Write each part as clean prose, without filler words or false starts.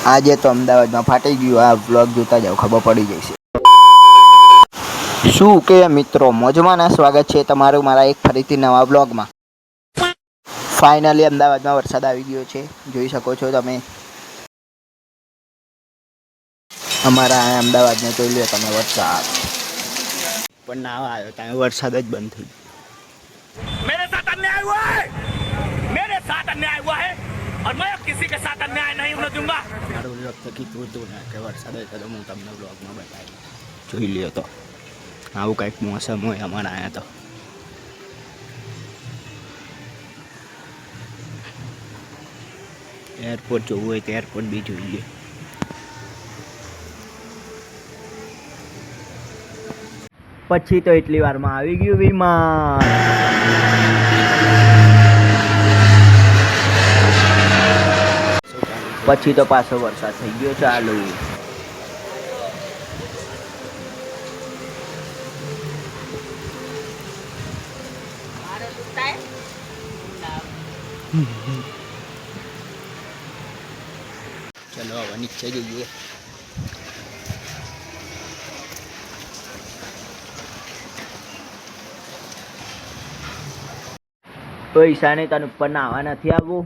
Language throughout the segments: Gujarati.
આજે તો અમદાવાદમાં ફાટી ગયું. આ વ્લોગ જોતા જાવ, ખબર પડી જશે. શું કે મિત્રો, મોજમાં ના સ્વાગત છે તમારું મારા એક ફરીથી નવા વ્લોગમાં. ફાઇનલી અમદાવાદમાં વરસાદ આવી ગયો છે, જોઈ શકો છો તમે. અમારા અહીંયા અમદાવાદને જોઈ લો તમે વરસાદ. પણ ના આવ્યો, ત્યાં વરસાદ જ બંધ થઈ ગયો. मेरे साथ अन्याय हुआ है, मेरे साथ अन्याय हुआ है और मैं अब किसी के साथ अन्याय नहीं होने दूंगा. મારું વ્લોગ તો કીધું હતું ને કે વરસાદ હોય તો હું તમને વ્લોગમાં બતાવી જોઈ લ્યો. તો આવું કંઈક મોસમ હોય અમારા અહીંયા તો. એરપોર્ટ જોવું હોય તો એરપોર્ટ બી જોઈએ. પછી તો એટલી વારમાં આવી ગયું વિમાન. પછી તો પાછો વરસાદ થઈ ગયો ચાલુ. ચલો હવે નીચે જઈએ. તો ઈશાને તને ઉપર નાવા નથી આવવું?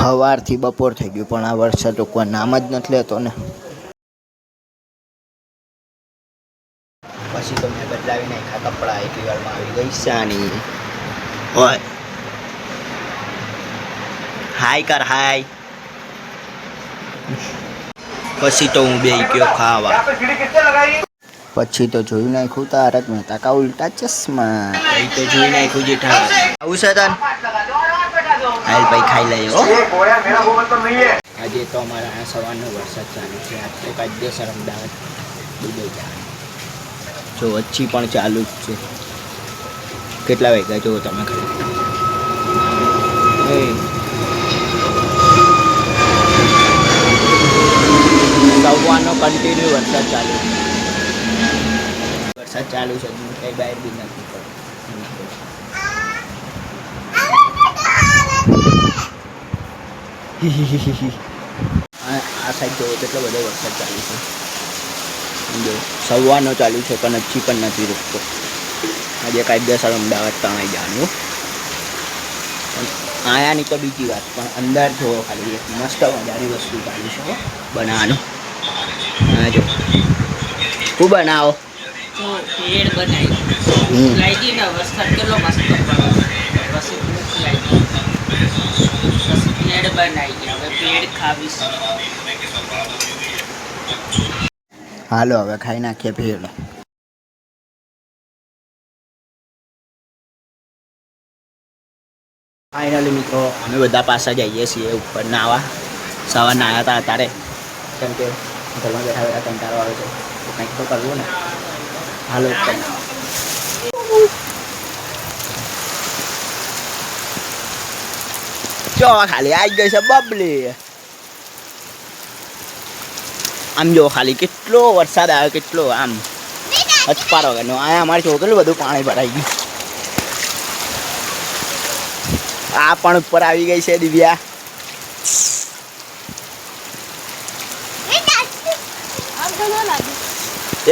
સવારથી બપોર થઈ ગયું પણ આ વરસાદ તો કોઈ નામ જ નથી લેતો ને. પછી તો મેં બદલાવી નાખ્યા કપડાં. એટલી વારમાં આવી ગઈ શાની. ઓય હાય કર હાય. પછી તો હું બેહી ગયો ખાવા. પછી તો જોઈ નાખ્યું તારક મહેતા કા ઉલ્ટા ચશ્મા. એ તો જોઈ નાખ્યું જેઠા. આવું છે તન હાલ ભાઈ ખાઈ લઈએ હો. આજે તો અમારા અહીંયા સવારનો વરસાદ ચાલુ છે. આજ તો કાયદેસર અમદાવાદ ડૂબી જાય. જો વચ્ચી પણ ચાલુ જ છે. કેટલા વાગ્યા જુઓ તમે ખાલી. સવારનો કન્ટિન્યુ વરસાદ ચાલુ છે. વરસાદ ચાલુ છે, કંઈ બહાર બી નથી આ સાઈડ જોવો કેટલો બધો વરસાદ ચાલુ છે. જો સવારનો ચાલુ છે પણ હજી પણ નથી રૂકતો. આજે કાયદેસર અમદાવાદ તણાઈ જવાનું. આયાની તો બીજી વાત, પણ અંદર જોવો ખાલી એક મસ્ત મજાની વસ્તુ ચાલુ છે બનાવવાનું. હા જો શું બનાવો? પેડ બનાવી લાગી ને વરસાદ કેટલો મસ્ત પછી ભૂખ લાગી પછી પેડ બનાવી. હવે પેડ ખાવીશ. હાલો હવે ખાઈ નાખીએ ભેળ. ફાઇનલી મિત્રો અમે બધા પાછા જઈએ છીએ ઉપર નાવા. સવાર નાયા હતા અત્યારે, કેમ કે ઘરમાં બેઠા બેઠા કંટાળો આવે છે તો કંઈક તો કરવું ને. હાલો ઉપર જો ખાલી આવી ગઈ છે બબલી. આમ જો ખાલી કેટલો વરસાદ આવ્યો, કેટલો આમ હચપારો વગરનો. અહીંયા અમારે જો કેટલું બધું પાણી ભરાઈ ગયું. આ પણ ઉપર આવી ગઈ છે દિવ્યા.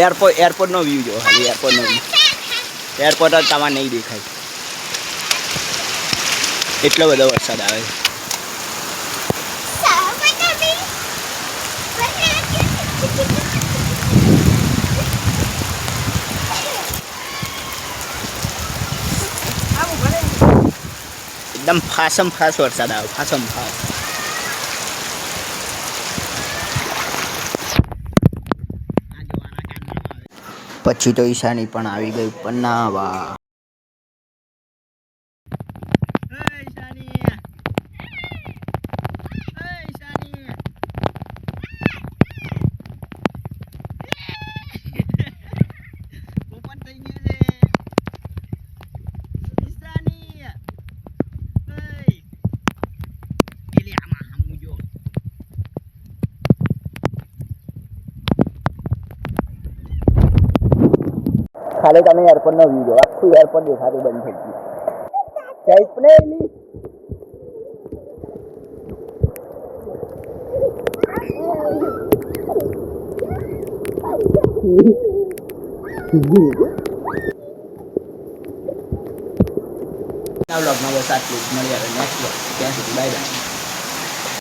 એરપોર્ટ નો વ્યૂ જો ખાલી. એરપોર્ટ નો વ્યૂ. એરપોર્ટ જ તમારે નહીં દેખાય, એટલો બધો વરસાદ આવે છે. એકદમ ફાસમ ફાસ વરસાદ આવે, ફાસમ ફાસ. પછી તો ઈશાની પણ આવી ગઈ પણ નાવા. ખાલી તમે એરપોર્ટનો વ્યૂ જો, આખું એરપોર્ટ દેખાતું બંધ થઈ ગયું. Caipneli. વ્લોગમાં બસ આટલું જ. મળીએ હવે નેક્સ્ટ વ્લોગ. ત્યાં સુધી બાય બાય.